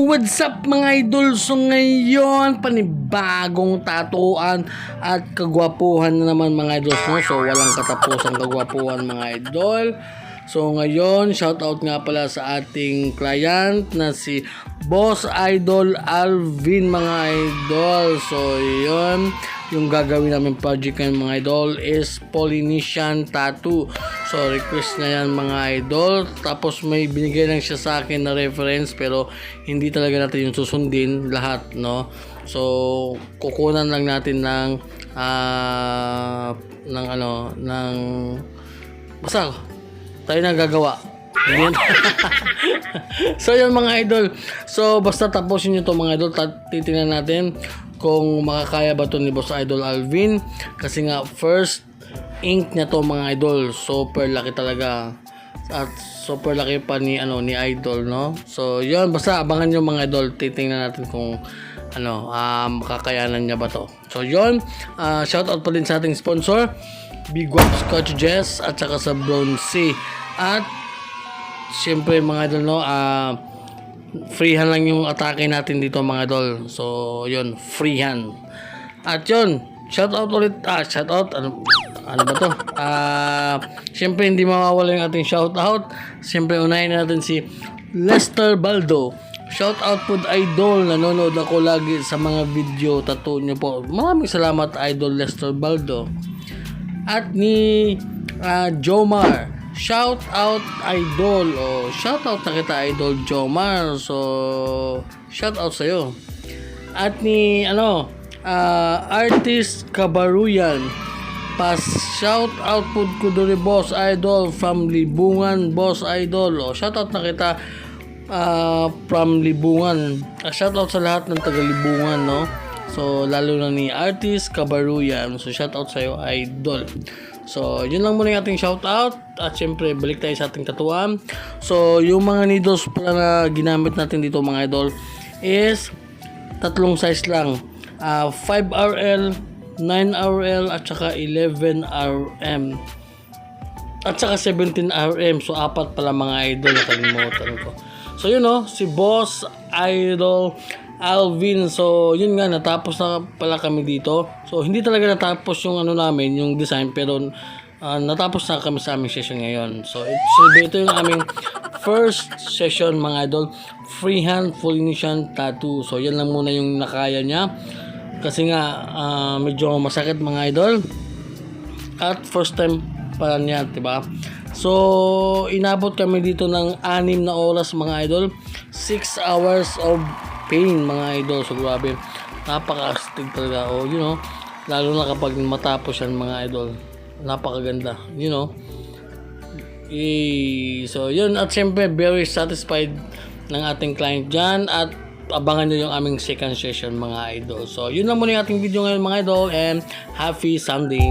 What's up mga idol? So ngayon, panibagong tatuan at kagwapuhan na naman mga idol, no? So walang katapusang kagwapuhan mga idol. So ngayon, shoutout nga pala sa ating client na si Boss Idol Alvin mga idol. So yun, yung gagawin namin project ngayon mga idol is Polynesian Tattoo. So request na yan mga idol. Tapos may binigay lang siya sa akin na reference, pero hindi talaga natin yung susundin lahat, no? So kukunan lang natin ng basta tayo na gagawa. So yun mga idol. So basta tapusin nyo to mga idol. Titingnan natin kung makakaya ba to ni Boss Idol Alvin. Kasi nga first ink niya to mga idol. Super laki talaga. At super laki pa ni Idol, no? So yun, basta abangan nyo mga idol. Titingnan natin kung makakayanan niya ba to. So yun, shoutout pa din sa ating sponsor, Big Wap Scotch Jess at saka sa Bronzy. At siyempre mga idol, no, freehand lang yung atake natin dito mga idol. So yun, freehand. At yun, shoutout ulit. Shoutout, ano ba to? Siyempre hindi mawawala yung ating shoutout. Siyempre unahin natin si Lester Baldo. Shoutout po idol, nanonood ako lagi sa mga video tattoo nyo po. Maraming salamat idol Lester Baldo. At ni Jomar, shout out idol. Shout out na kita idol Jomar. So shout out sa'yo. At ni Artist Kabaruyan, pas shout out po ko duri Boss Idol from Libungan Boss Idol. Shout out na kita from Libungan. Shout out sa lahat ng taga Libungan, no? So lalo na ni Artist Kabaruyan. So shout out sa'yo idol. So yun lang muna yung ating shout out. At syempre balik tayo sa ating tatuan. So yung mga needles pala na ginamit natin dito mga idol is tatlong size lang, 5RL, 9RL at saka 11RM at saka 17RM. So apat pala mga idol, nakalimutan ko. So yun, no, si Boss Idol Alvin. So yun nga, natapos na pala kami dito. So hindi talaga natapos yung namin, yung design, pero natapos na kami sa aming session ngayon. So ito yung aming first session mga idol, freehand Polynesian tattoo. So yan lang muna yung nakaya niya kasi nga medyo masakit mga idol at first time pa niya, diba? So inabot kami dito ng 6 na oras mga idol, 6 hours of pain mga idol. So grabe, napaka-astig talaga. You know, lalo na kapag matapos yan mga idol, napakaganda, you know. So yun, at syempre very satisfied ng ating client dyan. At abangan nyo yung aming second session mga idol. So yun lang muna yung ating video ngayon mga idol, and happy Sunday.